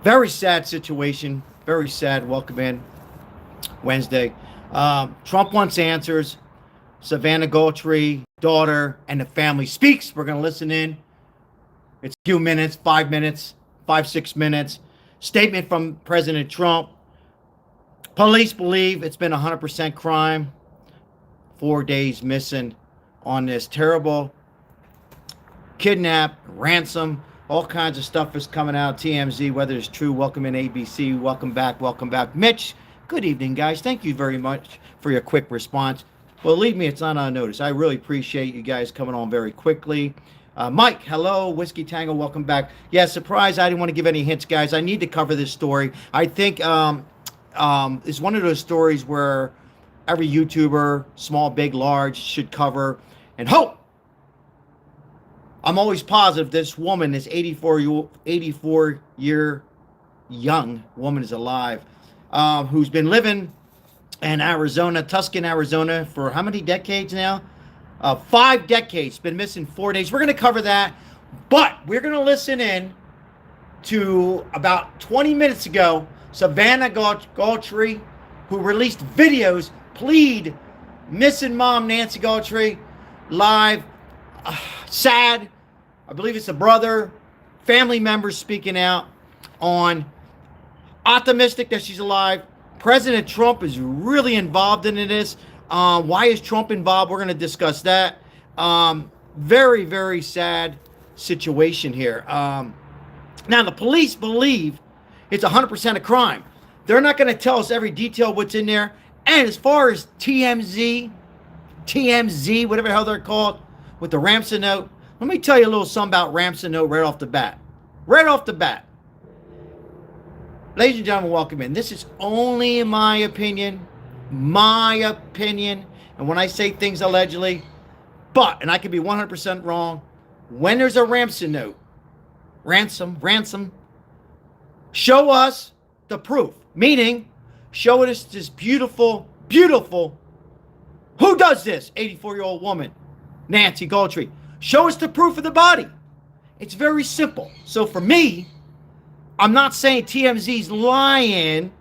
Very sad situation. Very sad. Welcome in Wednesday. Trump wants answers. Savannah Guthrie, daughter, and the family speaks. We're going to listen in. It's a few minutes, 5 minutes, 6 minutes. Statement from President Trump. Police believe it's been 100% crime. 4 days missing on this terrible kidnap, ransom, all kinds of stuff is coming out. TMZ, whether it's true. Welcome in ABC. Welcome back. Welcome back. Mitch, good evening, guys. Thank you very much for your quick response. Believe me, it's not unnoticed. I really appreciate you guys coming on very quickly. Mike, hello. Whiskey Tango, welcome back. Yeah, surprise. I didn't want to give any hints, guys. I need to cover this story. I think it's one of those stories where every YouTuber, small, big, large, should cover and hope. I'm always positive this woman, this 84-year young woman is alive, who's been living in Arizona, Tucson, Arizona, for how many decades now? 5 decades, been missing 4 days. We're going to cover that, but we're going to listen in to about 20 minutes ago, Savannah Guthrie, who released videos, plead missing mom Nancy Guthrie, live, sad. I believe it's a brother, family members speaking out on optimistic that she's alive. President Trump is really involved in this. Why is Trump involved? We're going to discuss that. Very, very sad situation here. Now, the police believe it's 100% a crime. They're not going to tell us every detail what's in there. And as far as TMZ, whatever the hell they're called, with the Ransom note, let me tell you a little something about Ransom note right off the bat. Right off the bat. Ladies and gentlemen, welcome in. This is only my opinion. My opinion. And when I say things allegedly, and I could be 100% wrong, when there's a Ransom note, ransom, show us the proof. Meaning, show us this beautiful, who does this? 84-year-old woman, Nancy Guthrie. Show us the proof of the body. It's very simple. So for me, I'm not saying TMZ's lying.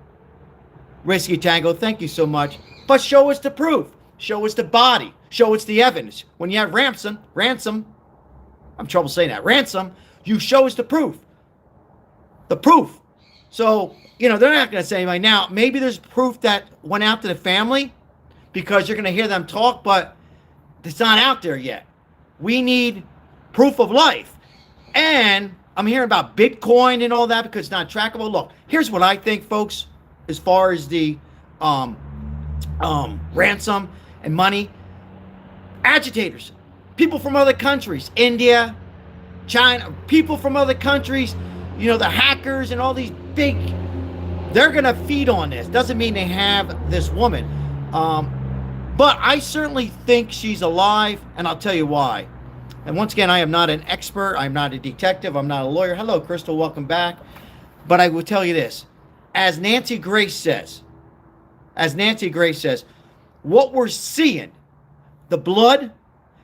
Whiskey Tango, thank you so much. But show us the proof. Show us the body. Show us the evidence. When you have ransom, I'm trouble saying that, ransom, you show us the proof. The proof. So, they're not going to say anything. Now, maybe there's proof that went out to the family because you're going to hear them talk, but it's not out there yet. We need proof of life. And I'm hearing about Bitcoin and all that because it's not trackable. Look, here's what I think, folks, as far as the ransom and money. Agitators, people from other countries, India, China, people from other countries, the hackers and all these big, they're going to feed on this. Doesn't mean they have this woman. But I certainly think she's alive, and I'll tell you why. And once again, I am not an expert. I'm not a detective. I'm not a lawyer. Hello, Crystal. Welcome back. But I will tell you this. As Nancy Grace says, what we're seeing, the blood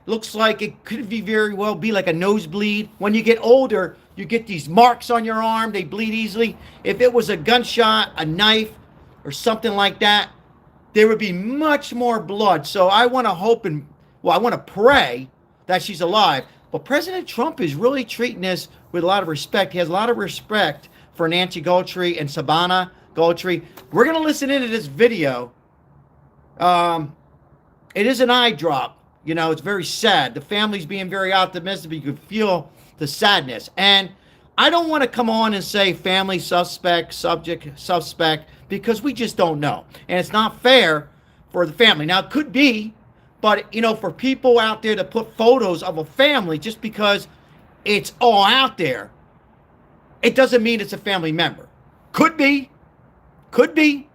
looks like it could be very well be like a nosebleed. When you get older, you get these marks on your arm. They bleed easily. If it was a gunshot, a knife, or something like that, there would be much more blood. So I want to hope I want to pray that she's alive. But President Trump is really treating this with a lot of respect. He has a lot of respect for Nancy Guthrie and Savannah Guthrie. We're going to listen into this video. It is an eye drop. It's very sad. The family's being very optimistic. You could feel the sadness. And I don't want to come on and say family suspect, subject suspect, because we just don't know. And it's not fair for the family. Now, it could be, but, for people out there to put photos of a family just because it's all out there, it doesn't mean it's a family member. Could be. Could be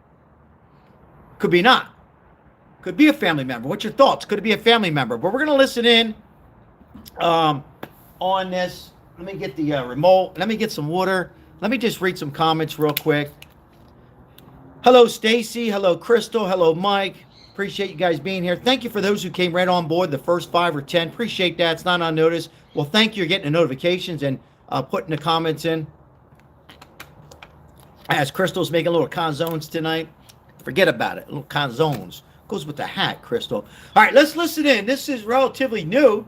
not. Could be a family member. What's your thoughts? Could it be a family member? But we're going to listen in on this. Let me get the remote. Let me get some water. Let me just read some comments real quick. Hello, Stacy. Hello, Crystal. Hello, Mike. Appreciate you guys being here. Thank you for those who came right on board, the first 5 or 10. Appreciate that. It's not on notice. Well, thank you for getting the notifications and putting the comments in. As Crystal's making little canzones tonight. Forget about it. Little canzones. Goes with the hat, Crystal. All right, let's listen in. This is relatively new.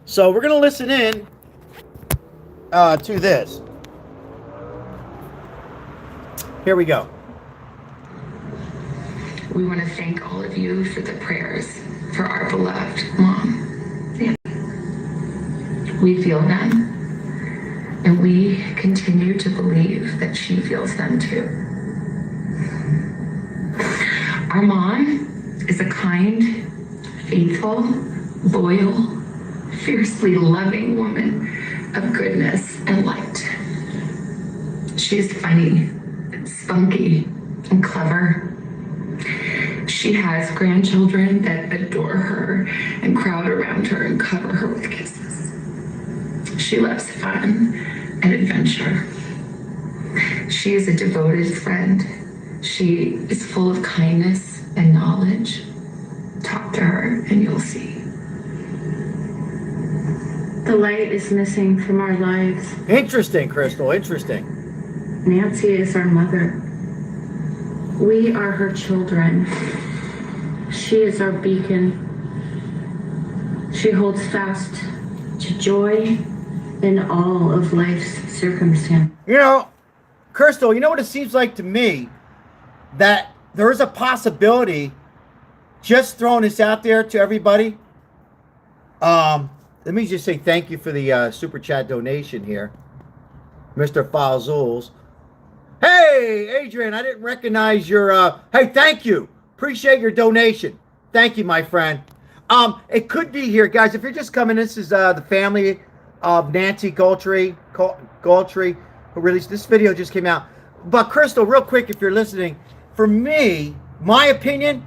So we're going to listen in to this. Here we go. We want to thank all of you for the prayers for our beloved mom. We feel them, and we continue to believe that she feels them too. Our mom is a kind, faithful, loyal, fiercely loving woman of goodness and light. She's funny, spunky, and clever. She has grandchildren that adore her and crowd around her and cover her with kisses. She loves fun and adventure. She is a devoted friend. She is full of kindness and knowledge. Talk to her and you'll see. The light is missing from our lives. Interesting, Crystal. Interesting. Nancy is our mother. We are her children. She is our beacon. She holds fast to joy in all of life's circumstances. You know, Crystal, you know what it seems like to me? That there is a possibility, just throwing this out there to everybody. Let me just say thank you for the super chat donation here, Mr. Falzuls. Hey, Adrian, I didn't recognize your, hey, thank you. Appreciate your donation. Thank you, my friend. It could be here, guys. If you're just coming, this is the family of Nancy Guthrie, who released this video, just came out. But Crystal, real quick, if you're listening, for me, my opinion,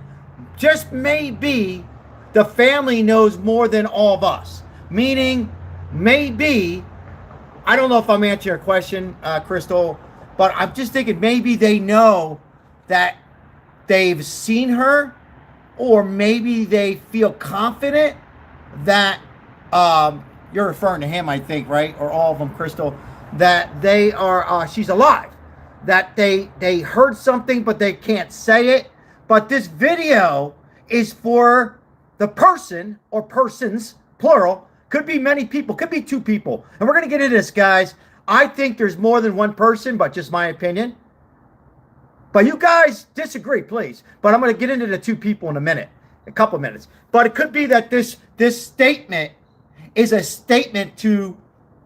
just maybe the family knows more than all of us. Meaning, maybe, I don't know if I'm answering your question, Crystal, but I'm just thinking maybe they know that they've seen her, or maybe they feel confident that, you're referring to him, I think, right? Or all of them, Crystal, that they are, she's alive. That they heard something, but they can't say it. But this video is for the person, or persons, plural. Could be many people, could be two people. And we're going to get into this, guys. I think there's more than one person, but just my opinion. But you guys disagree, please. But I'm going to get into the two people in a minute, a couple minutes. But it could be that this statement is a statement to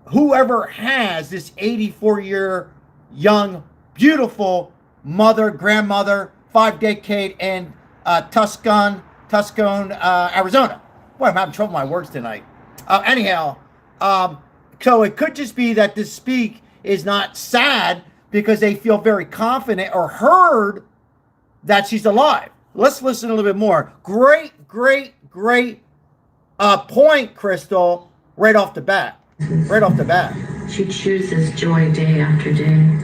whoever has this 84-year young, beautiful mother, grandmother, 5-decade in Tucson, Arizona. Boy, I'm having trouble with my words tonight. Anyhow, so it could just be that this speak is not sad because they feel very confident or heard that she's alive. Let's listen a little bit more. Great point, Crystal, right off the bat. Right off the bat. She chooses joy day after day.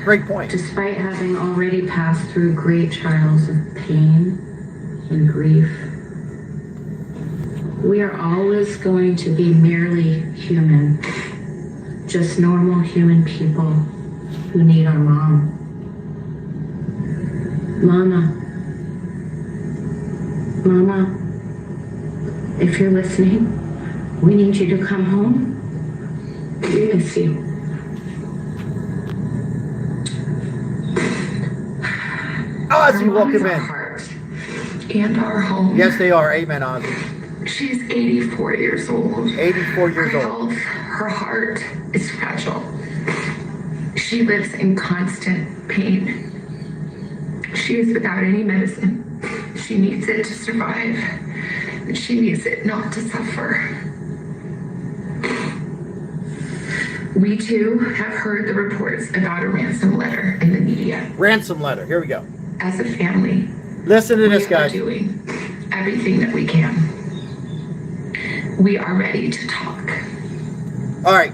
Great point. Despite having already passed through great trials of pain and grief, we are always going to be merely human. Just normal human people who need our mom. Mama, if you're listening, we need you to come home. We miss you. Ozzy, welcome in. Heart and our home. Yes, they are. Amen, Ozzy. She's 84 years old. 84 years old. Her heart is fragile. She lives in constant pain. She is without any medicine. She needs it to survive, but she needs it not to suffer. We too have heard the reports about a ransom letter in the media. Ransom letter. Here we go. As a family, listen to this, guys. We are doing everything that we can. We are ready to talk. All right.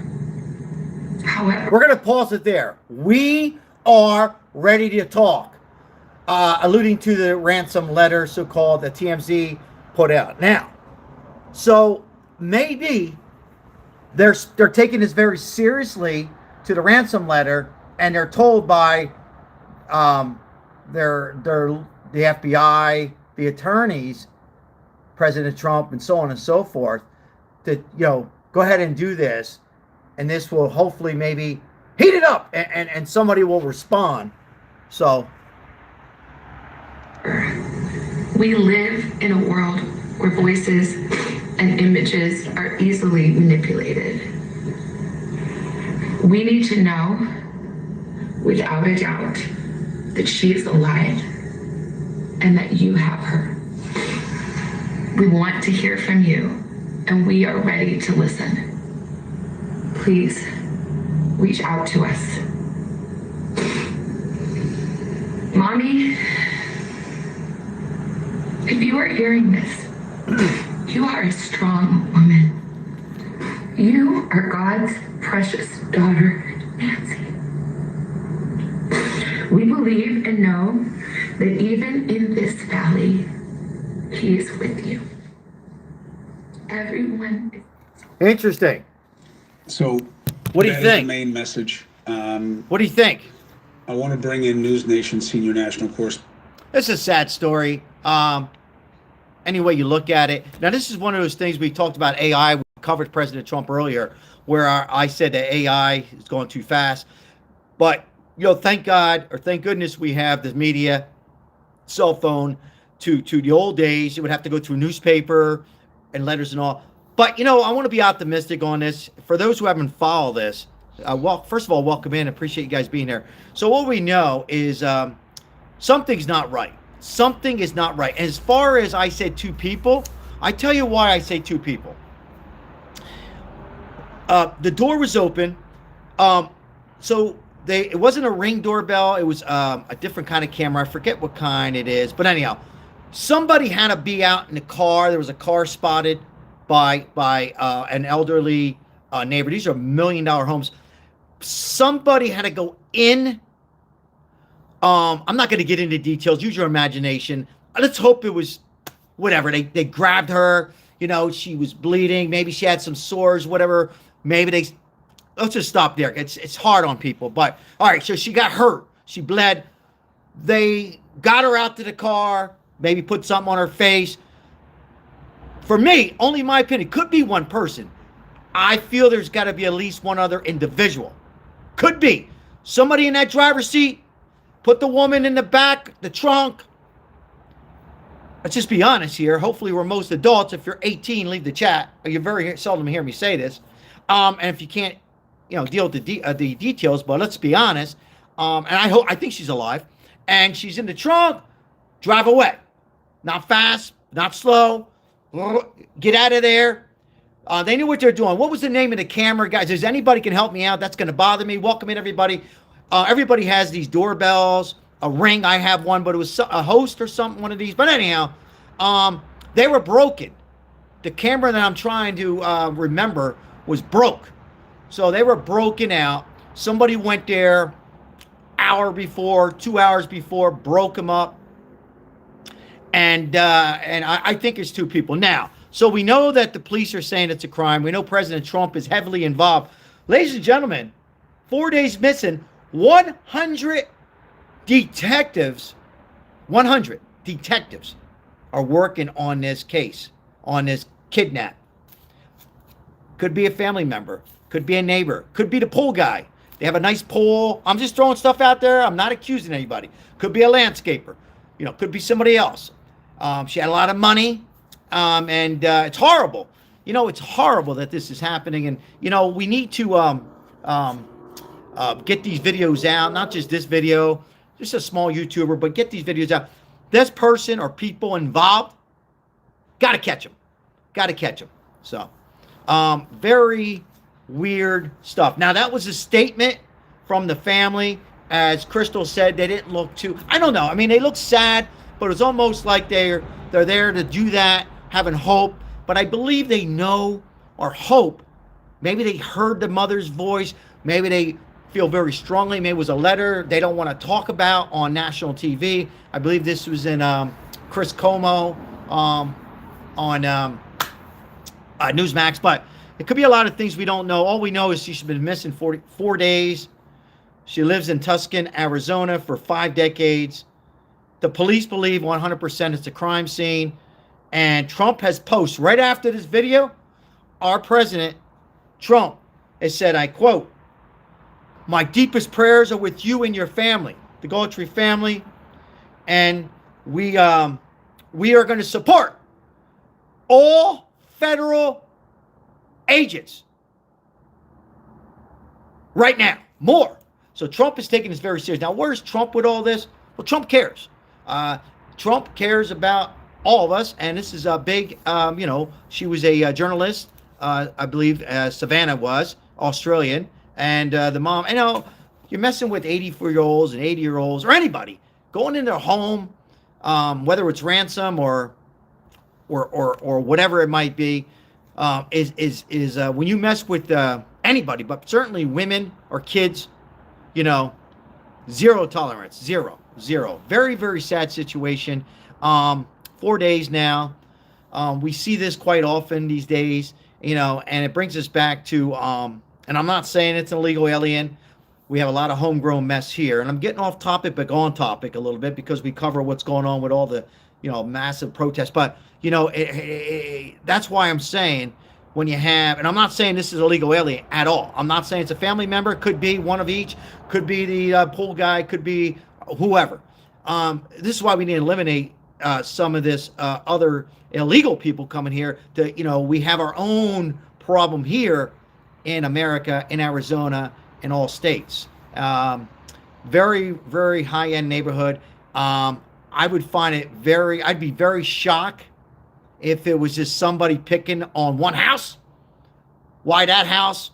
However, we're going to pause it there. We are ready to talk. Alluding to the ransom letter, so-called, that TMZ put out. Now, so maybe they're taking this very seriously to the ransom letter, and they're told by the FBI, the attorneys, President Trump, and so on and so forth, to go ahead and do this, and this will hopefully maybe heat it up, and somebody will respond. So we live in a world where voices and images are easily manipulated. We need to know without a doubt that she is alive and that you have her. We want to hear from you, and we are ready to listen. Please reach out to us. Mommy, if you are hearing this, you are a strong woman. You are God's precious daughter, Nancy. We believe and know that even in this valley, He is with you. Everyone is. Interesting. So, what do you that is think? the main message. What do you think? I want to bring in News Nation senior national correspondent. It's a sad story. Any way you look at it. Now, this is one of those things we talked about AI. We covered President Trump earlier, where I said that AI is going too fast. But, thank God, or thank goodness we have the media, cell phone. To the old days, it would have to go through newspaper and letters and all. But, I want to be optimistic on this. For those who haven't followed this, first of all, welcome in. Appreciate you guys being here. So what we know is something's not right. Something is not right. As far as I said two people, I tell you why I say two people. The door was open. So it wasn't a Ring doorbell. It was a different kind of camera. I forget what kind it is. But anyhow, somebody had to be out in the car. There was a car spotted by an elderly neighbor. These are $1 million homes. Somebody had to go in. I'm not going to get into details. Use your imagination. Let's hope it was whatever. They grabbed her. She was bleeding. Maybe she had some sores, whatever. Maybe let's just stop there. It's hard on people. But, all right, so she got hurt. She bled. They got her out to the car, maybe put something on her face. For me, only my opinion, could be one person. I feel there's got to be at least one other individual. Could be. Somebody in that driver's seat. Put the woman in the back, the trunk. Let's just be honest here. Hopefully we're most adults. If you're 18, leave the chat. You very seldom hear me say this. And if you can't, deal with the details, but let's be honest. And I think she's alive. And she's in the trunk. Drive away. Not fast, not slow. Get out of there. They knew what they're doing. What was the name of the camera, guys? Does anybody can help me out? That's going to bother me. Welcome in, everybody. Everybody has these doorbells, a Ring. I have one, but it was a Host or something, one of these. But anyhow, they were broken. The camera that I'm trying to remember was broke. So they were broken out. Somebody went there hour before, 2 hours before, broke them up. And I think it's two people. Now, so we know that the police are saying it's a crime. We know President Trump is heavily involved. Ladies and gentlemen, 4 days missing. 100 detectives are working on this case, on this kidnap. Could be a family member, could be a neighbor, could be the pool guy. They have a nice pool. I'm just throwing stuff out there. I'm not accusing anybody. Could be a landscaper, could be somebody else. She had a lot of money, and it's horrible. It's horrible that this is happening, and we need to get these videos out, not just this video, just a small YouTuber, but get these videos out. This person or people involved, got to catch them. So, very weird stuff. Now, that was a statement from the family. As Crystal said, they didn't look too, I don't know. I mean, they look sad, but it's almost like they're there to do that, having hope. But I believe they know or hope. Maybe they heard the mother's voice. Maybe they feel very strongly. Maybe it was a letter they don't want to talk about on national TV. I believe this was in Chris Como on Newsmax. But it could be a lot of things we don't know. All we know is she's been missing 4 days. She lives in Tucson, Arizona for 5 decades. The police believe 100% it's a crime scene. And Trump has posted right after this video, our president, Trump, has said, I quote, "My deepest prayers are with you and your family, the Guthrie family, and we are going to support all federal agents right now, more." So Trump is taking this very serious. Now, where's Trump with all this? Well, Trump cares. Trump cares about all of us, and this is a big, she was a journalist, I believe Savannah was, Australian, and the mom, you're messing with 84-year-olds and 80-year-olds or anybody, going in their home, whether it's Ransom or whatever it might be, is when you mess with anybody, but certainly women or kids, zero tolerance, zero. Very, very sad situation. 4 days now. We see this quite often these days, and it brings us back to, and I'm not saying it's an illegal alien. We have a lot of homegrown mess here, and I'm getting off topic, but on topic a little bit because we cover what's going on with all the, massive protests. But, that's why I'm saying when you have, and I'm not saying this is a illegal alien at all. I'm not saying it's a family member. Could be one of each. Could be the pool guy. Could be whoever. This is why we need to eliminate some of this other illegal people coming here to, we have our own problem here in America, in Arizona, in all states. Very, very high-end neighborhood. I would find it I'd be very shocked if it was just somebody picking on one house. Why that house?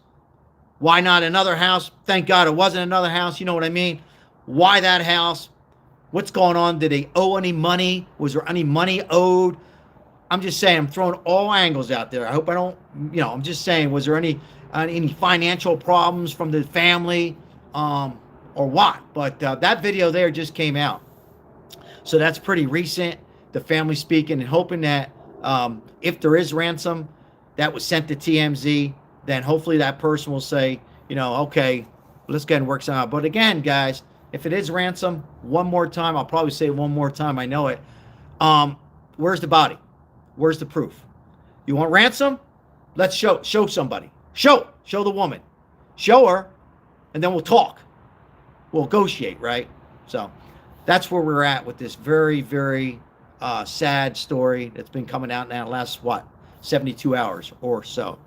Why not another house? Thank God it wasn't another house. You know what I mean? Why that house? What's going on? Did they owe any money? Was there any money owed? I'm just saying, I'm throwing all angles out there. I hope I don't, I'm just saying, was there any financial problems from the family or what? But that video there just came out. So that's pretty recent. The family speaking and hoping that if there is ransom that was sent to TMZ, then hopefully that person will say, okay, let's get and work something out. But again, guys, if it is ransom, one more time, I'll probably say it one more time. I know it. Where's the body? Where's the proof? You want ransom? Let's show somebody. Show the woman. Show her, and then we'll talk. We'll negotiate, right? So that's where we're at with this very, very sad story that's been coming out now the last, 72 hours or so.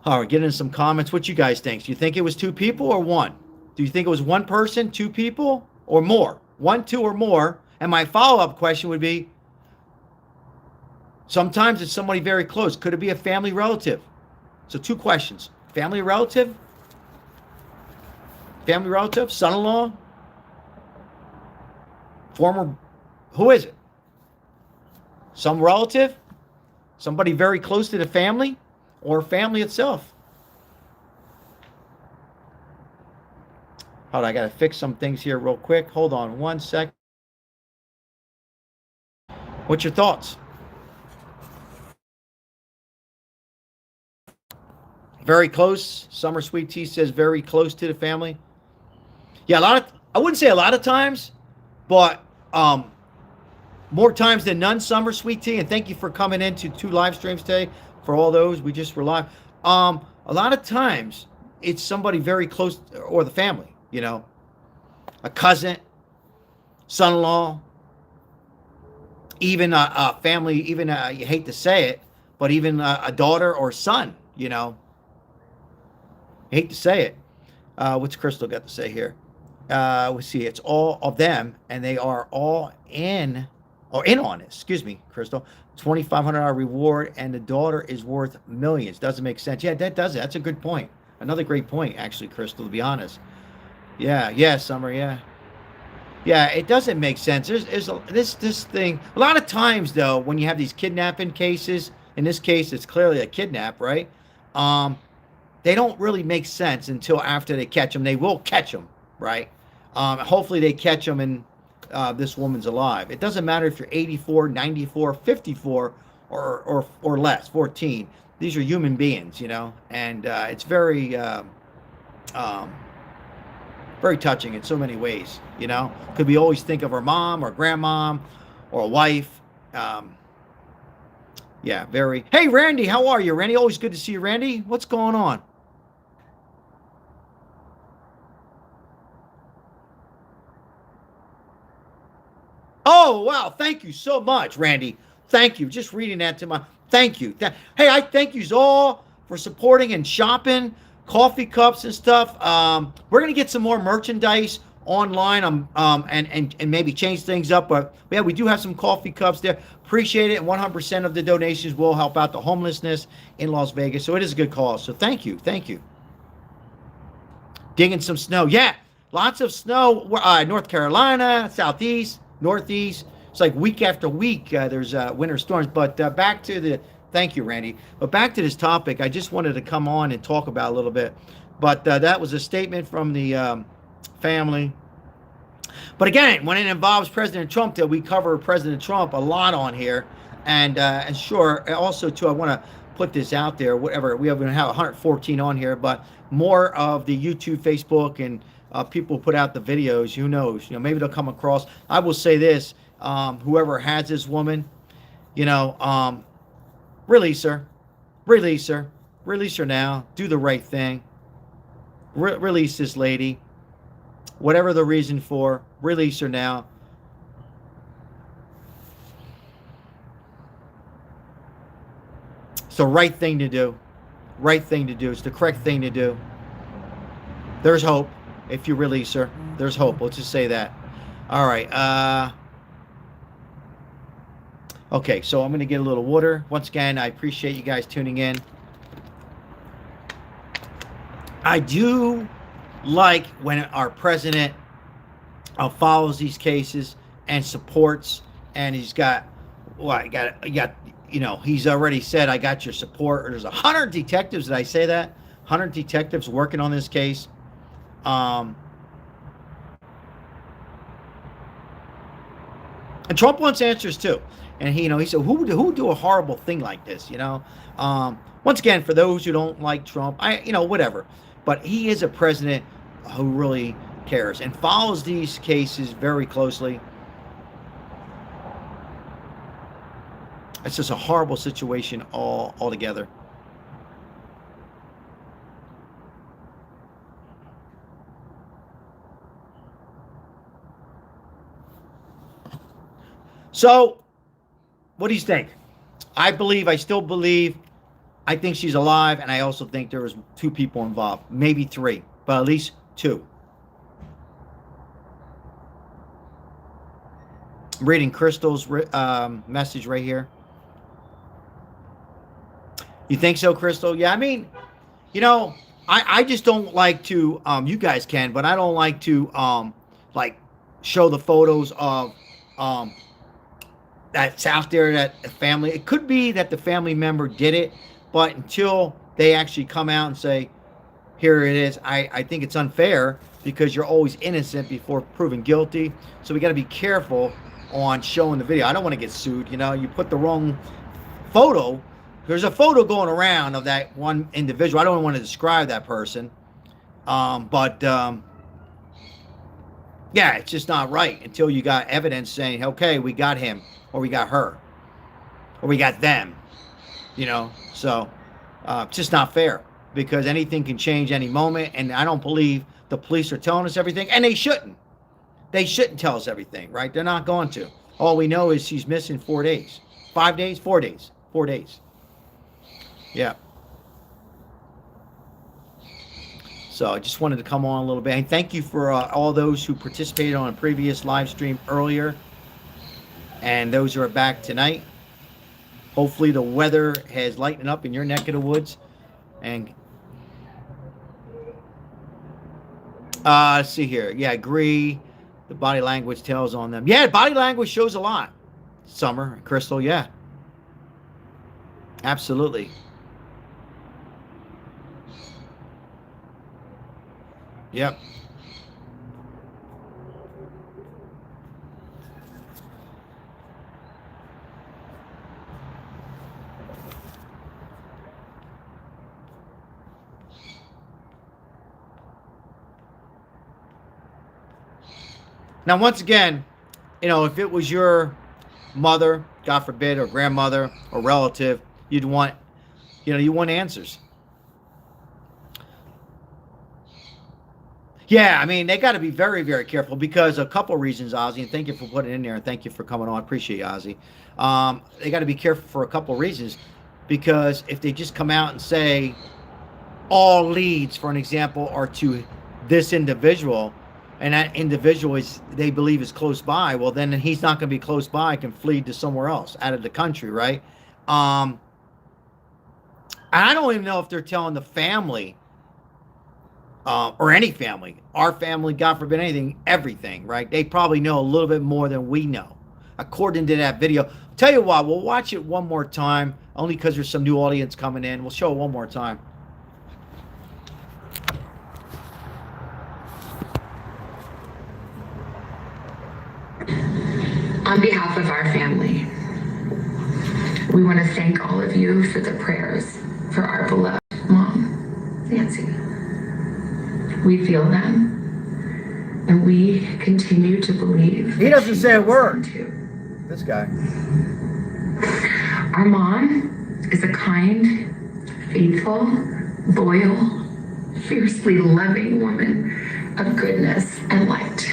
All right, get into some comments. What you guys think? Do you think it was 2 people or 1? Do you think it was 1 person, 2 people, or more? 1, 2, or more? And my follow-up question would be, sometimes it's somebody very close. Could it be a family relative? So 2 questions. Family relative? Family relative? Son-in-law? Former? Who is it? Some relative? Somebody very close to the family? Or family itself? Hold on, I got to fix some things here real quick. Hold on 1 second. What's your thoughts? Very close. Summer Sweet Tea says very close to the family. Yeah, I wouldn't say a lot of times, but more times than none, Summer Sweet Tea. And thank you for coming into 2 live streams today. For all those, we just were live. A lot of times, it's somebody very close, or the family. A cousin, son-in-law, even a family, even you hate to say it, but even a daughter or son, hate to say it. What's Crystal got to say here? We see it's all of them, and they are all in on it. Excuse me, Crystal. $2,500 reward, and the daughter is worth millions. Doesn't make sense. Yeah, that does it. That's a good point. Another great point, actually, Crystal, to be honest. Yeah, Summer, yeah. Yeah, it doesn't make sense. There's this thing. A lot of times, though, when you have these kidnapping cases, in this case, it's clearly a kidnap, right? They don't really make sense until after they catch them. They will catch them, right? Hopefully they catch them and this woman's alive. It doesn't matter if you're 84, 94, 54, or less, 14. These are human beings, and it's very Very touching in so many ways, you know. Could we always think of our mom or grandmom or a wife? Um, yeah, very. Hey, Randy, how are you, Randy? Always good to see you, Randy. What's going on? Oh, wow. Thank you so much, Randy. Thank you. Just reading that to my. Thank you. Hey, I thank you all for supporting and shopping coffee cups and stuff. We're gonna get some more merchandise online. And maybe change things up. But yeah, we do have some coffee cups there. Appreciate it. And 100% of the donations will help out the homelessness in Las Vegas. So it is a good cause. So thank you. Thank you. Digging some snow. Yeah, lots of snow. North Carolina, southeast, northeast. It's like week after week. There's winter storms. But back to the. Thank you, Randy. But back to this topic, I just wanted to come on and talk about a little bit. But that was a statement from the family. But again, when it involves President Trump, that we cover President Trump a lot on here, and sure, also too, I want to put this out there. Whatever we have 114 on here, but more of the YouTube, Facebook, and people put out the videos. Who knows? You know, maybe they'll come across. I will say this: whoever has this woman, you know, release her, release her, release her now. Do the right thing. Release this lady. Whatever the reason for, release her now. It's the right thing to do. Right thing to do. It's the correct thing to do. There's hope if you release her. There's hope. Let's just say that. All right. Okay, so I'm going to get a little water. Once again, I appreciate you guys tuning in. I do like when our president follows these cases and supports, and he's got, well, I got, you know, he's already said, I got your support. There's 100 detectives. Did I say that? 100 detectives working on this case. And Trump wants answers too. And he said, who would do a horrible thing like this? Once again, for those who don't like Trump, whatever. But he is a president who really cares and follows these cases very closely. It's just a horrible situation altogether. So, what do you think? I still believe, I think she's alive, and I also think there was 2 people involved, maybe 3, but at least 2. I'm reading Crystal's message right here. You think so, Crystal? Yeah, I mean, I just don't like to, you guys can, but I don't like to, like, show the photos of, that's out there, that the family, it could be that the family member did it, but until they actually come out and say, here it is, I think it's unfair, because you're always innocent before proven guilty. So we got to be careful on showing the video. I don't want to get sued. You put the wrong photo. There's a photo going around of that one individual. I don't want to describe that person. But yeah, it's just not right until you got evidence saying, okay, we got him, or we got her, or we got them. So it's just not fair, because anything can change any moment, and I don't believe the police are telling us everything, and they shouldn't. They shouldn't tell us everything, right? They're not going to. All we know is she's missing 4 days. 5 days? 4 days. 4 days. Yeah. So I just wanted to come on a little bit. And thank you for all those who participated on a previous live stream earlier, and those who are back tonight. Hopefully the weather has lightened up in your neck of the woods. And let's see here. Yeah, agree. The body language tells on them. Yeah, body language shows a lot. Summer, Crystal, yeah. Absolutely. Yep. Now, once again, if it was your mother, God forbid, or grandmother or relative, you'd want, you want answers. Yeah, I mean, they got to be very, very careful because a couple of reasons, Ozzy, and thank you for putting it in there, and thank you for coming on. I appreciate you, Ozzy. They got to be careful for a couple of reasons because if they just come out and say all leads, for an example, are to this individual, and that individual they believe is close by, well, then he's not going to be close by, can flee to somewhere else, out of the country, right? I don't even know if they're telling the family, or any family, our family, God forbid anything, everything, right? They probably know a little bit more than we know, according to that video. Tell you what, we'll watch it one more time, only because there's some new audience coming in. We'll show it one more time. On behalf of our family, we want to thank all of you for the prayers for our beloved mom, Nancy. We feel them, and we continue to believe. He doesn't say a word. This guy. Our mom is a kind, faithful, loyal, fiercely loving woman of goodness and light.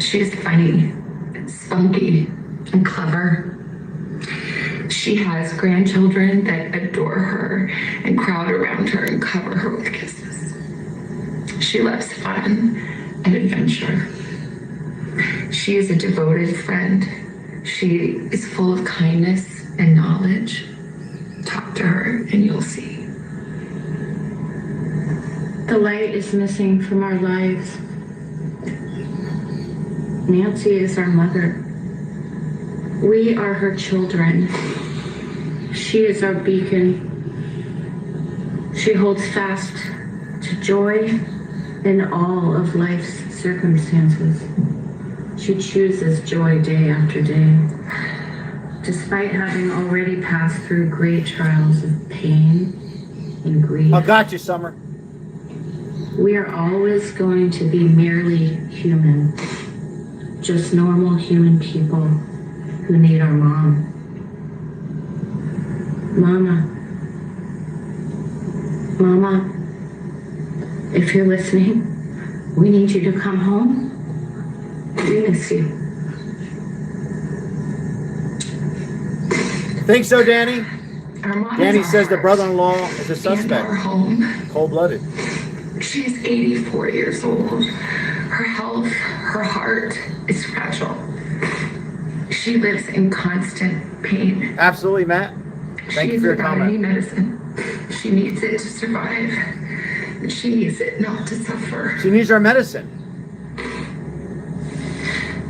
She is funny, spunky, and clever. She has grandchildren that adore her and crowd around her and cover her with kisses. She loves fun and adventure. She is a devoted friend. She is full of kindness and knowledge. Talk to her and you'll see. The light is missing from our lives. Nancy is our mother. We are her children. She is our beacon. She holds fast to joy in all of life's circumstances. She chooses joy day after day. Despite having already passed through great trials of pain and grief. I got you, Summer. We are always going to be merely human. Just normal human people who need our mom. Mama, if you're listening, we need you to come home. We miss you. Think so, Danny? Our mom Danny is our says the heart brother-in-law is a and suspect. our home. Cold-blooded. She's 84 years old. Her health, her heart is fragile. She lives in constant pain. Absolutely, Matt. Thank you for your without any comment. medicine. She needs it to survive. She needs it not to suffer. She needs our medicine.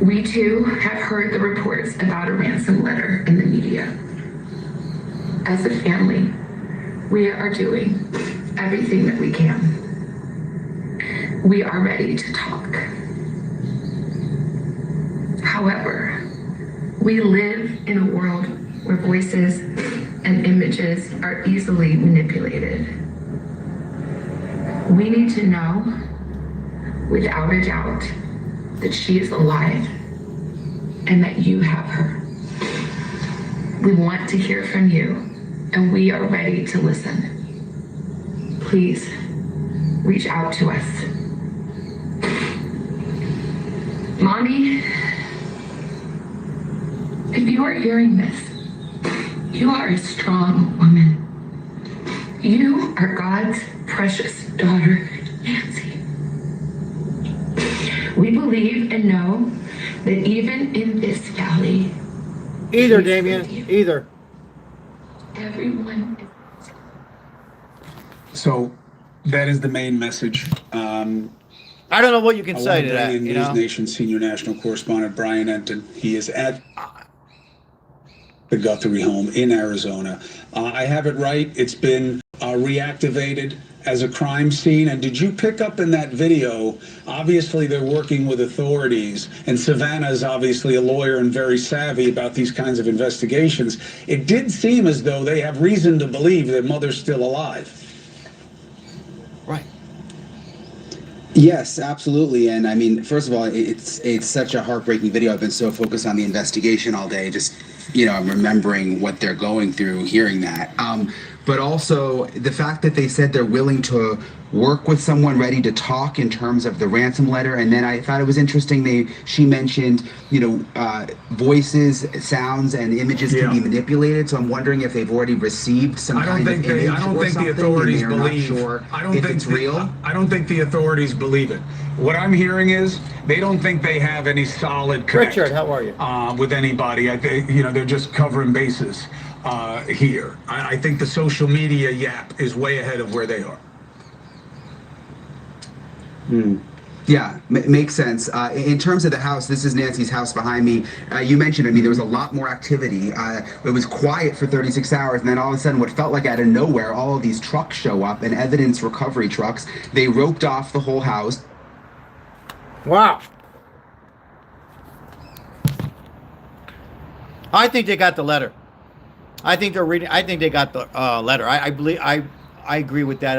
We too have heard the reports about a ransom letter in the media. As a family, we are doing everything that we can. We are ready to talk. However, we live in a world where voices and images are easily manipulated. We need to know, without a doubt, that she is alive and that you have her. We want to hear from you, and we are ready to listen. Please reach out to us. Mommy, if you are hearing this, you are a strong woman. You are God's precious daughter, Nancy. We believe and know that even in this valley, Either, He's Damien. with you. Either. Everyone is. So that is the main message. I don't know what you can I say want to to that. bring in You News know? Nation senior national correspondent Brian Enton. He is at the Guthrie home in Arizona. I have it right. It's been reactivated as a crime scene. And did you pick up in that video? Obviously, they're working with authorities, and Savannah is obviously a lawyer and very savvy about these kinds of investigations. It did seem as though they have reason to believe that mother's still alive. Right. Yes, absolutely. And I mean, first of all, it's such a heartbreaking video. I've been so focused on the investigation all day, just I'm remembering what they're going through, hearing that. But also the fact that they said they're willing to work with someone ready to talk in terms of the ransom letter. And then I thought it was interesting. She mentioned voices, sounds, and images can be manipulated. So I'm wondering if they've already received some kind of image I don't or think the something, authorities and they're not believe. sure I don't if think it's real. I don't think the authorities believe it. What I'm hearing is they don't think they have any solid connect. Richard, how are you? With anybody. I think they're just covering bases here. I think the social media yap is way ahead of where they are. Yeah, makes sense. In terms of the house, this is Nancy's house behind me. You mentioned, there was a lot more activity. It was quiet for 36 hours, and then all of a sudden, what felt like out of nowhere, all of these trucks show up, and evidence recovery trucks. They roped off the whole house. Wow. I think they got the letter. I think they're reading. I think they got the letter. I believe. I agree with that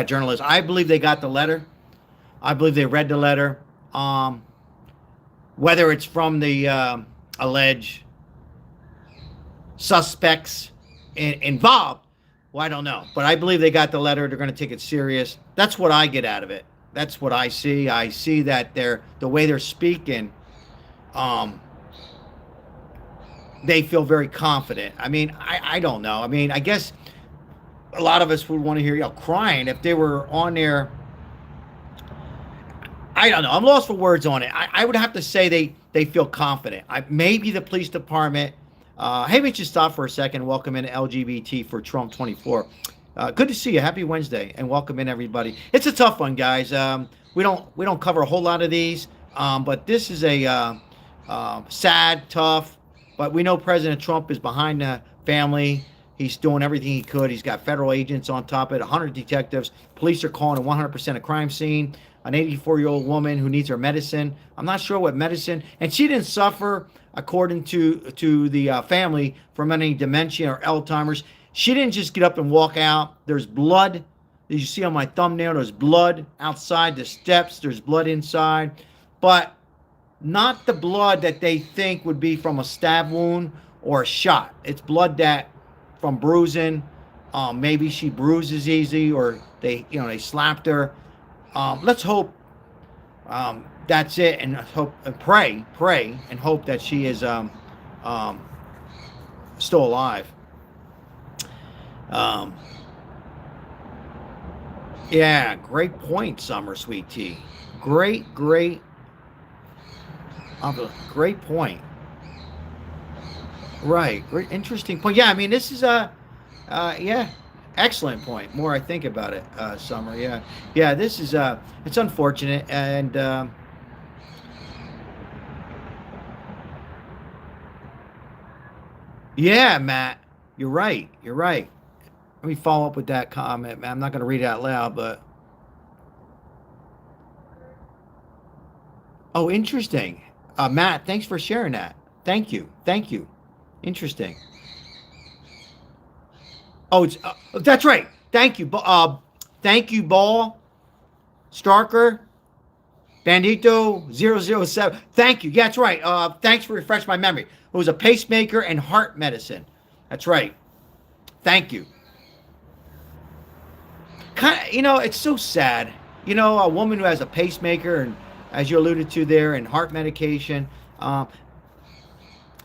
journalist. I believe they got the letter. I believe they read the letter. Whether it's from the alleged suspects involved, well, I don't know. But I believe they got the letter. They're going to take it serious. That's what I get out of it. That's what I see. I see that the way they're speaking. They feel very confident. I don't know. I guess a lot of us would want to hear y'all crying if they were on there. I don't know. I'm lost for words on it. I would have to say they feel confident. Maybe the police department. Hey, we should stop for a second. Welcome in LGBT for Trump 24. Good to see you. Happy Wednesday, and welcome in everybody. It's a tough one, guys. We don't cover a whole lot of these, but this is a sad, tough. But we know President Trump is behind the family. He's doing everything he could. He's got federal agents on top of it, 100 detectives. Police are calling a 100% a crime scene. An 84-year-old woman who needs her medicine. I'm not sure what medicine. And she didn't suffer, according to the family, from any dementia or Alzheimer's. She didn't just get up and walk out. There's blood. As you see on my thumbnail, there's blood outside the steps. There's blood inside. But not the blood that they think would be from a stab wound or a shot. It's blood that from bruising. Maybe she bruises easy, or they slapped her. Let's hope that's it, and hope and pray and hope that she is still alive. Yeah, great point, Summer Sweet Tea. Great point. Right. Great, interesting point. Yeah, this is excellent point. More I think about it, Summer. Yeah. This is it's unfortunate, and yeah, Matt, you're right. Let me follow up with that comment, man. I'm not going to read it out loud, but oh, interesting. Matt, thanks for sharing that. Thank you. Interesting. Oh, it's that's right. Thank you. Thank you, Ball, Starker, Bandito 007. Thank you. Yeah, that's right. Thanks for refreshing my memory. It was a pacemaker and heart medicine. That's right. Thank you. It's so sad. A woman who has a pacemaker and, as you alluded to there, and heart medication.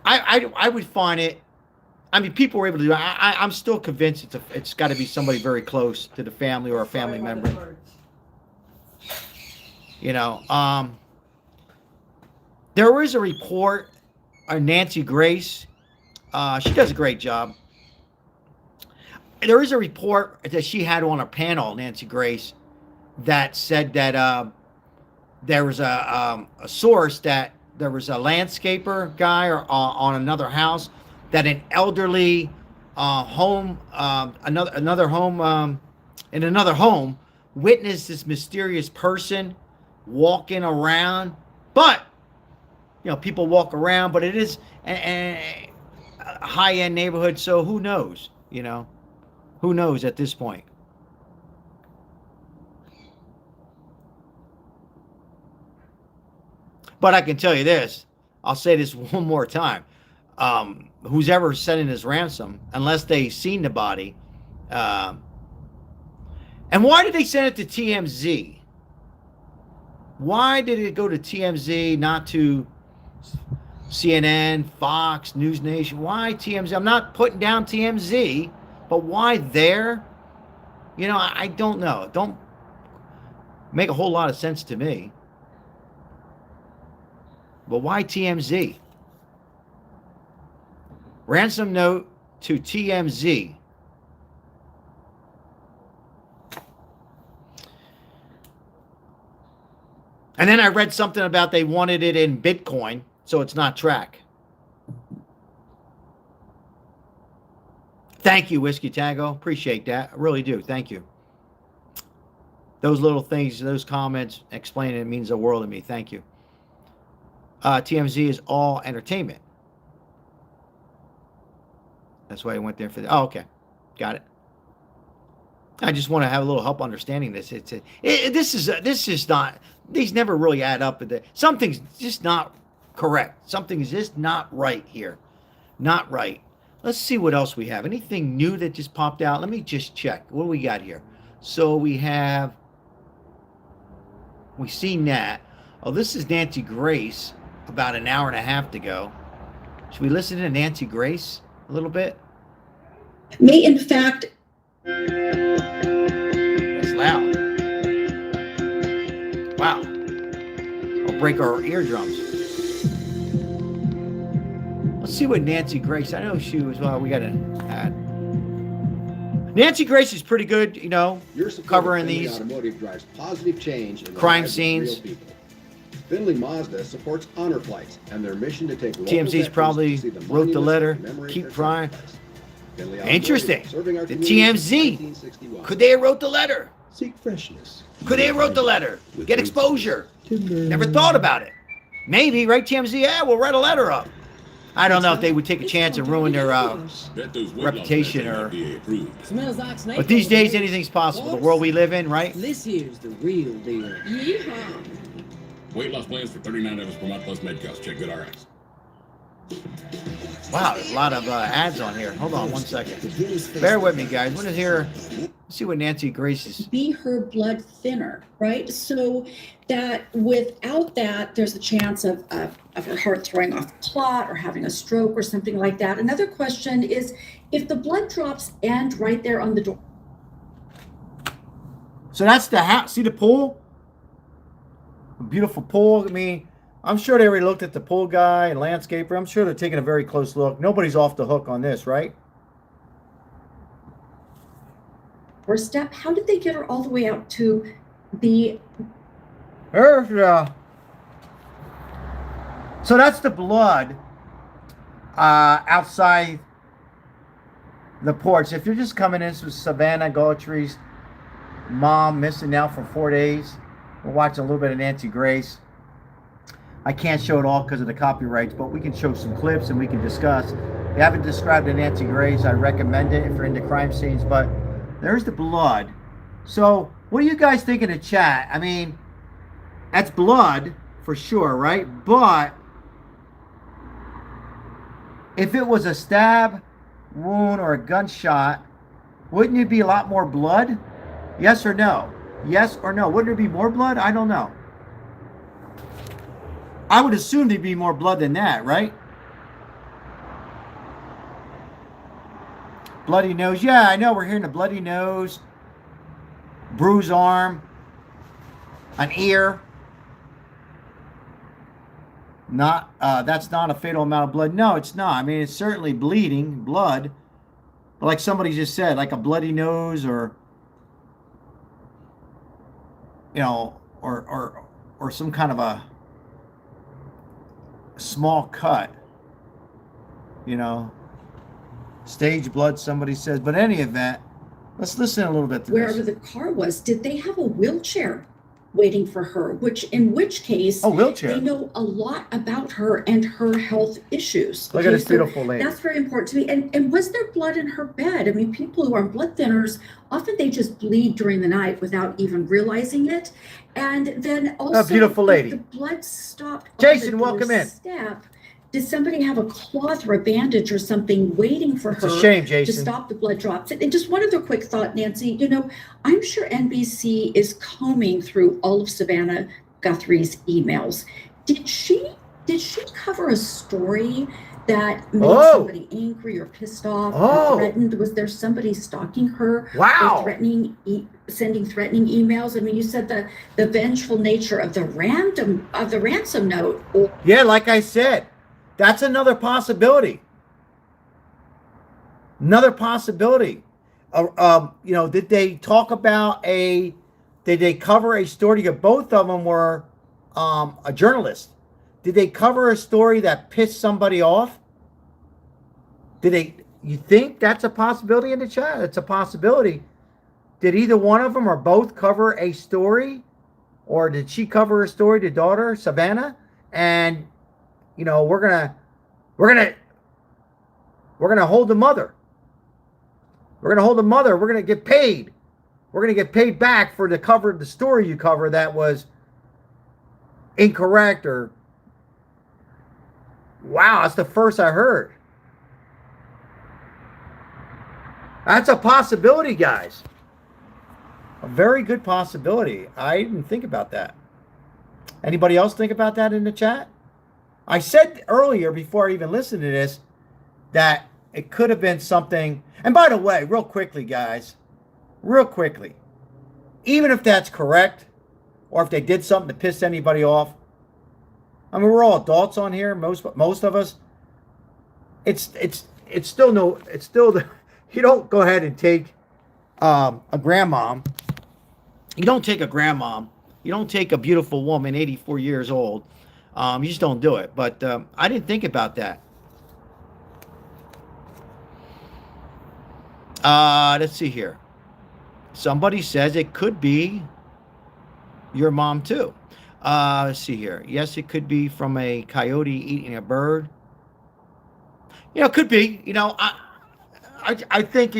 I would find it. People were able to do it. I'm still convinced it's got to be somebody very close to the family or a family member. There was a report on Nancy Grace. She does a great job. There is a report that she had on her panel, Nancy Grace, that said that there was a source that there was a landscaper guy on another house, that an elderly home, another home, in another home, witnessed this mysterious person walking around. But people walk around, but it is a high-end neighborhood, so who knows? Who knows at this point? But I can tell you this. I'll say this one more time. Who's ever sending this ransom, unless they seen the body. And why did they send it to TMZ? Why did it go to TMZ, not to CNN, Fox, News Nation? Why TMZ? I'm not putting down TMZ, but why there? You know, I don't know. Don't make a whole lot of sense to me. But why TMZ? Ransom note to TMZ. And then I read something about they wanted it in Bitcoin, so it's not track. Thank you, Whiskey Tango. Appreciate that. I really do. Thank you. Those little things, those comments, explaining it means the world to me. Thank you. TMZ is all entertainment. That's why I went there for the. Oh, okay. Got it. I just want to have a little help understanding this. This is not. These never really add up. Something's just not correct. Something's just not right here. Not right. Let's see what else we have. Anything new that just popped out? Let me just check. What do we got here? So we seen that. Oh, this is Nancy Grace about an hour and a half ago. Should we listen to Nancy Grace a little bit? May in fact. That's loud. Wow. I'll break our eardrums. Let's see what Nancy Grace. I know she was. Well, we got to add. Nancy Grace is pretty good, you know, covering these automotive drives positive change in the crime lives of scenes. real people. Finley Mazda supports honor flights and their mission to take local TMZ's veterans probably to see the wrote the monuments letter. that commemorate Keep their trying. sacrifice. Finley Automotive, Interesting. serving our The community since TMZ. 1961. Could they have wrote the letter? Seek freshness. Could they have wrote the letter? Get exposure. Never thought about it. Maybe, right, TMZ? Yeah, we'll write a letter up. I don't know if they would take a chance and ruin their reputation or. But these days, anything's possible. The world we live in, right? This here's the real deal. Yeehaw. Weight loss plans for $39 per month plus med costs. Check GoodRx. Wow, there's a lot of ads on here. Hold on one second. Bear with me, guys. We're here. Let's see what Nancy Grace is. Be her blood thinner, right? So that without that, there's a chance of her heart throwing off the plot or having a stroke or something like that. Another question is if the blood drops end right there on the door. So that's the house. See the pool? A beautiful pool. I mean, I'm sure they already looked at the pool guy and landscaper. I'm sure they're taking a very close look. Nobody's off the hook on this, right? First step, how did they get her all the way out to the... So that's the blood outside the porch. If you're just coming in, this was Savannah Guthrie's mom missing out for 4 days. We're watching a little bit of Nancy Grace. I can't show it all because of the copyrights, but we can show some clips and we can discuss. If you haven't described a Nancy Grace, I recommend it if you're into crime scenes. But there's the blood. So what do you guys think in the chat? I mean, that's blood for sure, right? But if it was a stab wound or a gunshot, wouldn't it be a lot more blood? Yes or no? Yes or no? Wouldn't there be more blood? I don't know. I would assume there'd be more blood than that, right? Bloody nose. Yeah, I know. We're hearing a bloody nose, bruised arm, an ear. Not that's not a fatal amount of blood. No, it's not. I mean, it's certainly bleeding blood, but like somebody just said, like a bloody nose or or some kind of a small cut, stage blood, somebody says. But in any event, let's listen a little bit to wherever this. the car was, did they have a wheelchair waiting for her, in which case, wheelchair. they know a lot about her and her health issues. Look at this so beautiful lady. That's very important to me. And was there blood in her bed? I mean, people who are on blood thinners, often they just bleed during the night without even realizing it. And then also, a beautiful lady. The blood stopped. Jason, welcome in. Did somebody have a cloth or a bandage or something waiting for her It's a shame, Jason. to stop the blood drops? And just one other quick thought, Nancy, I'm sure NBC is combing through all of Savannah Guthrie's emails. Did she cover a story that made somebody angry or pissed off or threatened? Was there somebody stalking her? Wow. Or sending threatening emails? I mean, you said the vengeful nature of the ransom note. Yeah, like I said, that's another possibility. Another possibility. Did they talk about did they cover a story? Both of them were a journalist. Did they cover a story that pissed somebody off? You think that's a possibility in the chat? It's a possibility. Did either one of them or both cover a story? Or did she cover a story, the daughter, Savannah? And we're gonna hold the mother. We're gonna hold the mother. We're gonna get paid. We're gonna get paid back for the story you cover that was incorrect or wow, that's the first I heard. That's a possibility, guys. A very good possibility. I didn't think about that. Anybody else think about that in the chat? I said earlier, before I even listened to this, that it could have been something. And by the way, real quickly, guys, even if that's correct, or if they did something to piss anybody off, I mean, we're all adults on here, most of us. It's still you don't go ahead and take a grandmom. You don't take a grandmom. You don't take a beautiful woman, 84 years old. You just don't do it. But I didn't think about that. Let's see here. Somebody says it could be your mom too. Let's see here. Yes, it could be from a coyote eating a bird. It could be. I think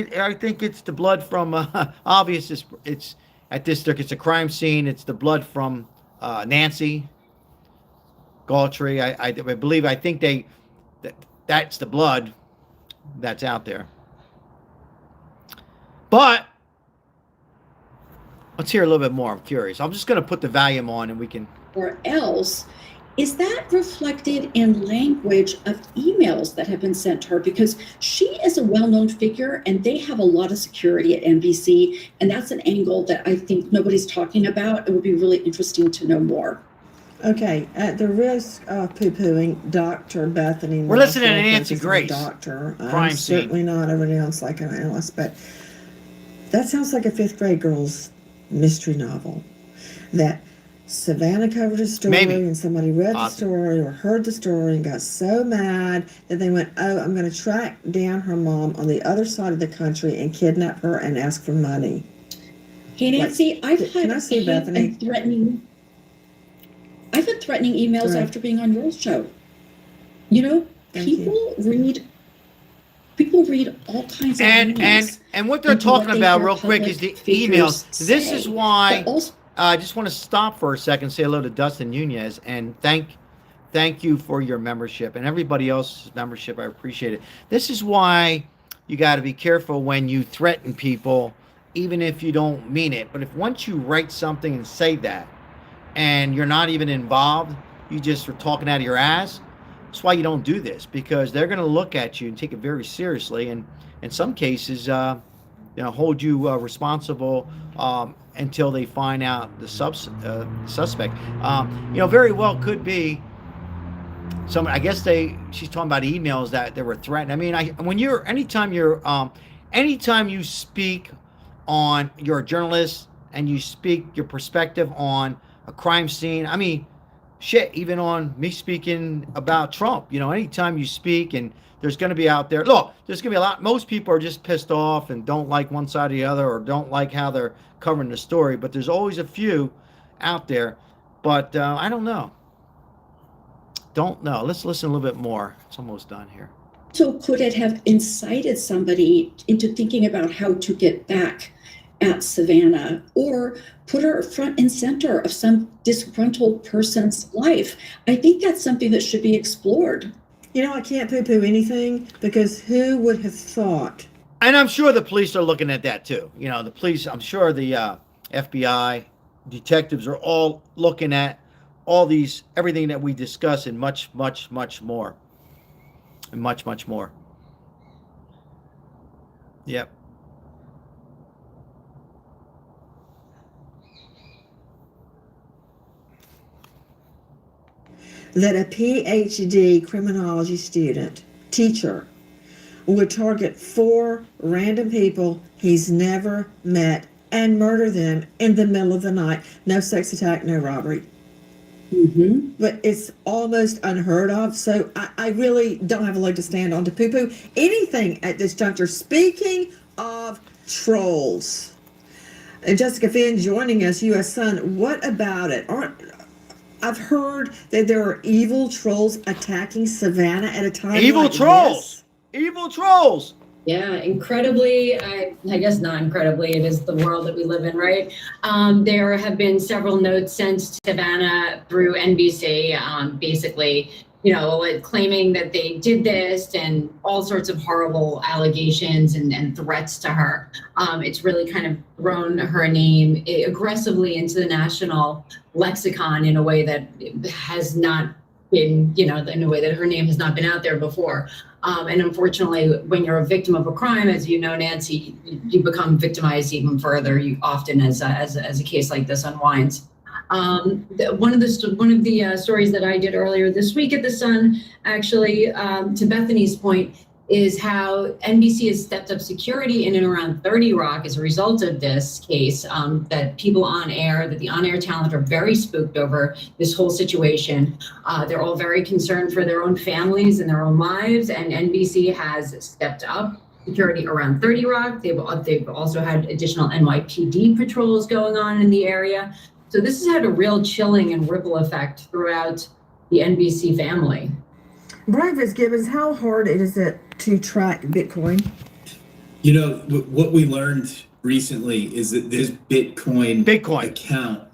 it's the blood from obvious. It's at district. It's a crime scene. It's the blood from Nancy Guthrie. I believe. I think that's the blood that's out there. But let's hear a little bit more. I'm curious. I'm just going to put the volume on and we can. Or else, is that reflected in language of emails that have been sent to her? Because she is a well-known figure and they have a lot of security at NBC. And that's an angle that I think nobody's talking about. It would be really interesting to know more. Okay, at the risk of poo-pooing Dr. Bethany. We're listening to Nancy Grace. Doctor. Crime I'm scene. certainly not a renowned like an analyst, but that sounds like a fifth grade girl's mystery novel. That Savannah covered a story and somebody read the story or heard the story and got so mad that they went, oh, I'm going to track down her mom on the other side of the country and kidnap her and ask for money. Hey, Nancy, I've had threatening emails after being on your show. People read all kinds of emails. And what they're talking about real quick is the emails. This is why I just want to stop for a second, say hello to Dustin Nunez, and thank you for your membership and everybody else's membership. I appreciate it. This is why you got to be careful when you threaten people, even if you don't mean it. But if once you write something and say that, and you're not even involved, you just are talking out of your ass. That's why you don't do this, because they're going to look at you and take it very seriously, and in some cases, hold you responsible until they find out the suspect. Very well could be someone. I guess she's talking about emails that they were threatened. I mean, anytime you speak on, you're a journalist and you speak your perspective on a crime scene. I mean, shit, even on me speaking about Trump, anytime you speak, and there's going to be out there, look, there's going to be a lot. Most people are just pissed off and don't like one side or the other, or don't like how they're covering the story. But there's always a few, out there. But I don't know. Don't know. Let's listen a little bit more. It's almost done here. So could it have incited somebody into thinking about how to get back at Savannah, or put her front and center of some disgruntled person's life? I think that's something that should be explored. You know, I can't poo-poo anything, because who would have thought? And I'm sure the police are looking at that too. You know, the police, I'm sure the FBI detectives are all looking at all these, everything that we discuss, and much, much, much more. And much, much more. Yep. That a PhD criminology student, teacher, would target 4 random people he's never met and murder them in the middle of the night. No sex attack, no robbery. Mm-hmm. But it's almost unheard of, so I really don't have a leg to stand on to poo-poo anything at this juncture. Speaking of trolls, and Jessica Finn joining us, U.S. Sun, what about it? I've heard that there are evil trolls attacking Savannah at a time Evil like trolls! this. Evil trolls! Yeah, incredibly, I guess not incredibly, it is the world that we live in, right? There have been several notes sent to Savannah through NBC, basically, you know, claiming that they did this and all sorts of horrible allegations and threats to her. It's really kind of thrown her name aggressively into the national lexicon in a way that has not been, you know, in a way that her name has not been out there before. And unfortunately, when you're a victim of a crime, as you know, Nancy, you become victimized even further. You often, as a case like this unwinds. One of the stories that I did earlier this week at the Sun, actually, to Bethany's point, is how NBC has stepped up security in and around 30 Rock as a result of this case. That people on air, that the on-air talent are very spooked over this whole situation. They're all very concerned for their own families and their own lives, and NBC has stepped up security around 30 Rock. They've also had additional NYPD patrols going on in the area. So this has had a real chilling and ripple effect throughout the NBC family. Brian Fitzgibbons, how hard is it to track Bitcoin? You know, what we learned recently is that this Bitcoin account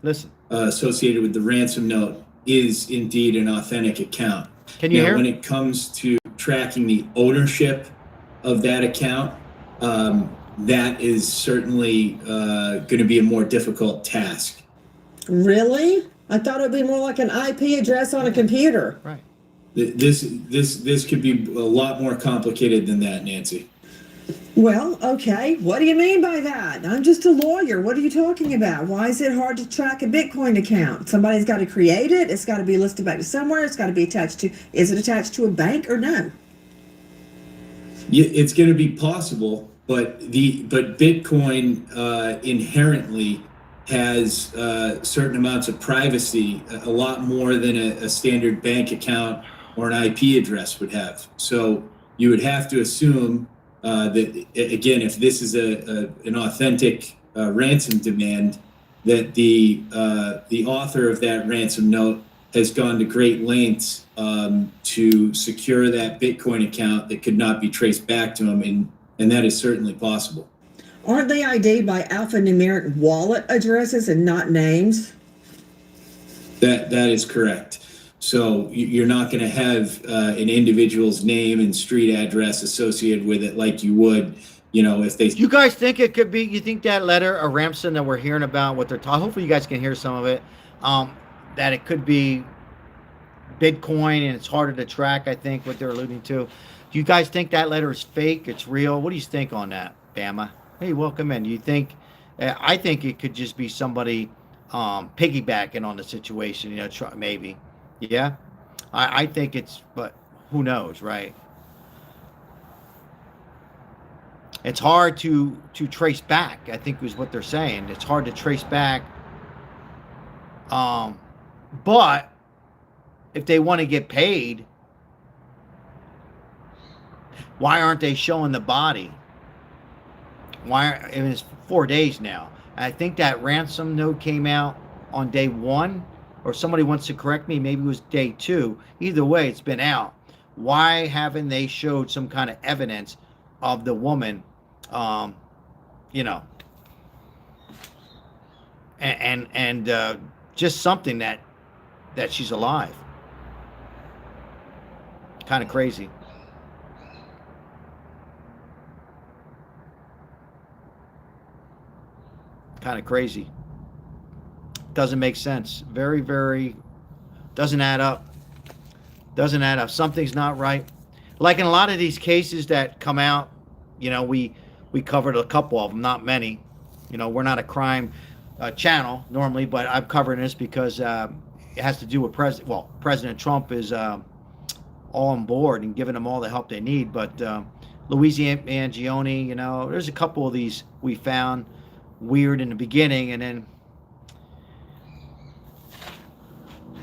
associated with the ransom note is indeed an authentic account. Can you hear? When it comes to tracking the ownership of that account, that is certainly going to be a more difficult task. Really? I thought it would be more like an IP address on a computer. Right. This could be a lot more complicated than that, Nancy. Well, okay. What do you mean by that? I'm just a lawyer. What are you talking about? Why is it hard to track a Bitcoin account? Somebody's got to create it. It's got to be listed back to somewhere. It's got to be attached to, is it attached to a bank or no? It's going to be possible, but Bitcoin inherently has certain amounts of privacy, a lot more than a standard bank account or an IP address would have. So you would have to assume that, again, if this is an authentic ransom demand, that the author of that ransom note has gone to great lengths to secure that Bitcoin account that could not be traced back to him, and that is certainly possible. Aren't they ID'd by alphanumeric wallet addresses and not names? That is correct. So you're not going to have an individual's name and street address associated with it like you would, you know, if they. You guys think it could be? You think that letter, a Ransom that we're hearing about, what they're talking? Hopefully, you guys can hear some of it. That it could be Bitcoin, and it's harder to track. I think what they're alluding to. Do you guys think that letter is fake? It's real? What do you think on that, Bama? Hey, welcome in. You think? I think it could just be somebody piggybacking on the situation. You know, maybe. Yeah, I think it's, but who knows, right? It's hard to trace back, I think is what they're saying. It's hard to trace back. But if they want to get paid, why aren't they showing the body? Why? It's 4 days now. I think that ransom note came out on day 1, or somebody wants to correct me, maybe it was day 2. Either way, it's been out. Why haven't they showed some kind of evidence of the woman, you know, and just something that she's alive? Kind of crazy. Kind of crazy. Doesn't make sense. Very, very doesn't add up. Doesn't add up. Something's not right. Like in a lot of these cases that come out, you know, we covered a couple of them, not many. You know, we're not a crime channel normally, but I'm covering this because it has to do with President Trump is all on board and giving them all the help they need. But Louisiana Angioni, you know, there's a couple of these we found weird in the beginning, and then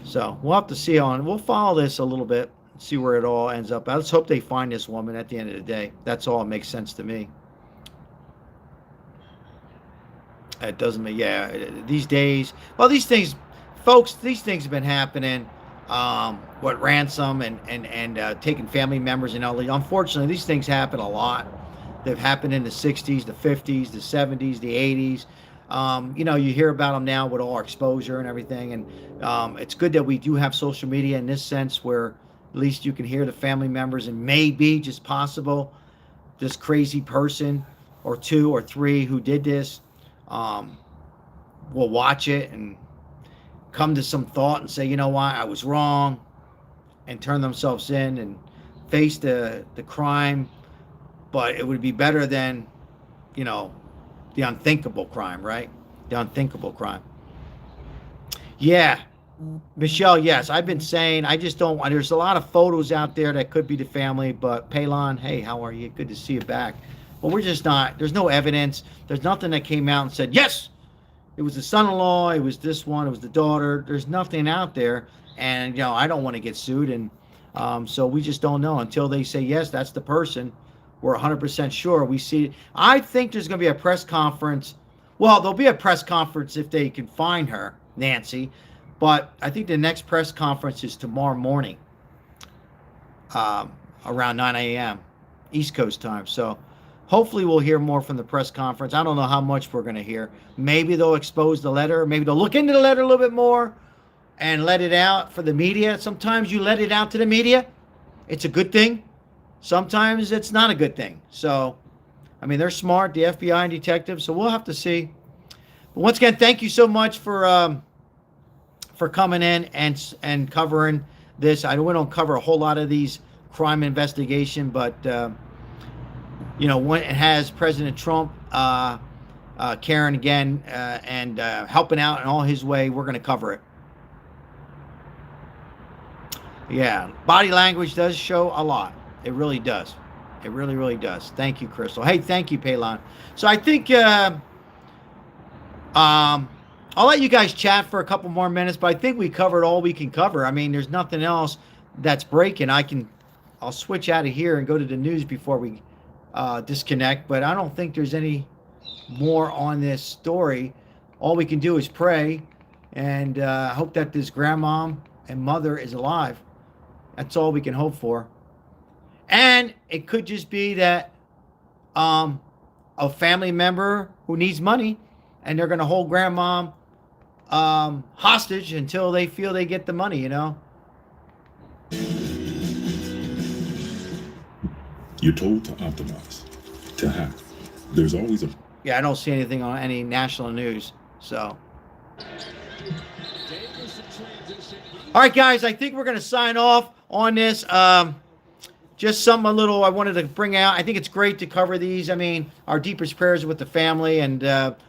so we'll have to see on. We'll follow this a little bit, see where it all ends up. Let's hope they find this woman at the end of the day. That's all that makes sense to me. It doesn't make, yeah, these days, well, these things, folks, these things have been happening. What Ransom and taking family members and all. Unfortunately, these things happen a lot. They've happened in the 60s, the 50s, the 70s, the 80s. You know, you hear about them now with all our exposure and everything. And it's good that we do have social media in this sense, where at least you can hear the family members, and maybe just possible this crazy person or 2 or 3 who did this will watch it and come to some thought and say, you know what, I was wrong, and turn themselves in and face the crime. But it would be better than, you know, the unthinkable crime, right? The unthinkable crime. Yeah, Michelle, yes, I've been saying, I just don't want, there's a lot of photos out there that could be the family, but Palon, hey, how are you? Good to see you back. But we're just not, there's no evidence. There's nothing that came out and said, yes, it was the son-in-law, it was this one, it was the daughter. There's nothing out there. And, you know, I don't want to get sued. And so we just don't know until they say, yes, that's the person. We're 100% sure. We see, I think there's going to be a press conference. Well, there'll be a press conference if they can find her, Nancy. But I think the next press conference is tomorrow morning, around 9 a.m. East Coast time. So hopefully we'll hear more from the press conference. I don't know how much we're going to hear. Maybe they'll expose the letter. Maybe they'll look into the letter a little bit more and let it out for the media. Sometimes you let it out to the media. It's a good thing. Sometimes it's not a good thing. So, I mean, they're smart, the FBI and detectives, so we'll have to see. But once again, thank you so much for coming in and covering this. We don't cover a whole lot of these crime investigation, but, you know, when it has President Trump, Karen again, and helping out in all his way, we're going to cover it. Yeah, body language does show a lot. It really does. It really, really does. Thank you, Crystal. Hey, thank you, Palon. So I think I'll let you guys chat for a couple more minutes, but I think we covered all we can cover. I mean, there's nothing else that's breaking. I'll switch out of here and go to the news before we disconnect, but I don't think there's any more on this story. All we can do is pray and hope that this grandma and mother is alive. That's all we can hope for. And it could just be that a family member who needs money, and they're going to hold grandma hostage until they feel they get the money, you know? You're told to optimize, to have. There's always a... Yeah, I don't see anything on any national news, so... All right, guys, I think we're going to sign off on this. Just something a little I wanted to bring out. I think it's great to cover these. I mean, our deepest prayers with the family, and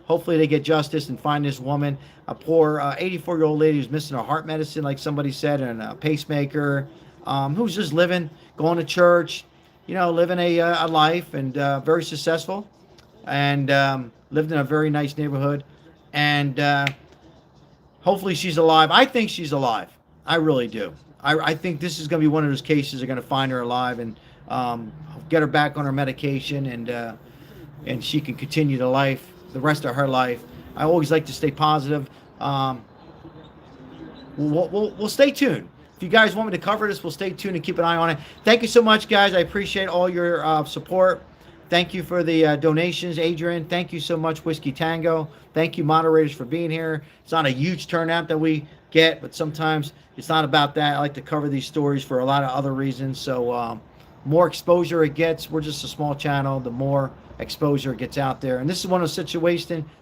hopefully they get justice and find this woman, a poor 84-year-old lady who's missing her heart medicine, like somebody said, and a pacemaker, who's just living, going to church, you know, living a life, and very successful, and lived in a very nice neighborhood, and hopefully she's alive. I think she's alive. I really do. I think this is going to be one of those cases they're going to find her alive and get her back on her medication, and she can continue the rest of her life. I always like to stay positive. we'll stay tuned. If you guys want me to cover this, we'll stay tuned and keep an eye on it. Thank you so much, guys. I appreciate all your support. Thank you for the donations, Adrian. Thank you so much, Whiskey Tango. Thank you, moderators, for being here. It's not a huge turnout that we get, but sometimes it's not about that. I like to cover these stories for a lot of other reasons. So more exposure it gets. We're just a small channel. The more exposure it gets out there. And this is one of those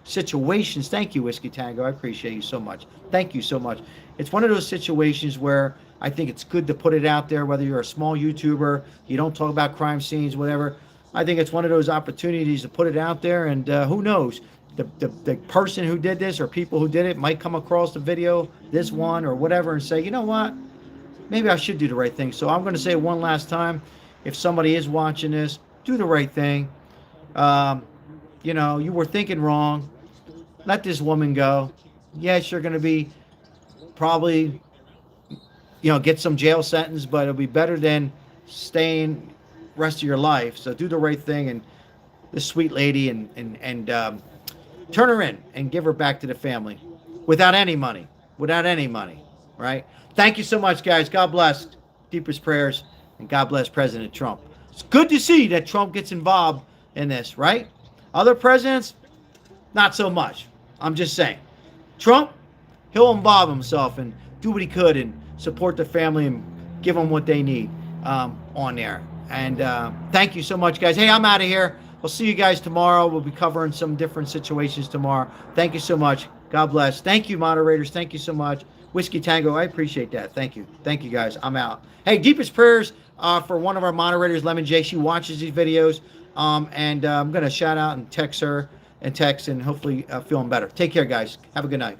situations. Thank you, Whiskey Tango. I appreciate you so much. Thank you so much. It's one of those situations where I think it's good to put it out there, whether you're a small YouTuber, you don't talk about crime scenes, whatever. I think it's one of those opportunities to put it out there, and who knows, the person who did this or people who did it might come across the video, this one or whatever, and say, you know what, maybe I should do the right thing. So I'm going to say it one last time. If somebody is watching this, do the right thing. You know, you were thinking wrong. Let this woman go. Yes, you're going to be probably, you know, get some jail sentence, but it'll be better than staying rest of your life. So do the right thing, and this sweet lady, and turn her in and give her back to the family without any money, right? Thank you so much, guys. God bless. Deepest prayers, and God bless President Trump. It's good to see that Trump gets involved in this, right? Other presidents, not so much. I'm just saying. Trump, he'll involve himself and do what he could and support the family and give them what they need on there. And thank you so much, guys. Hey, I'm out of here. We'll see you guys tomorrow. We'll be covering some different situations tomorrow. Thank you so much. God bless. Thank you, moderators. Thank you so much. Whiskey Tango, I appreciate that. Thank you. Thank you, guys. I'm out. Hey, deepest prayers for one of our moderators, Lemon J. She watches these videos. And I'm going to shout out and text her and hopefully feeling better. Take care, guys. Have a good night.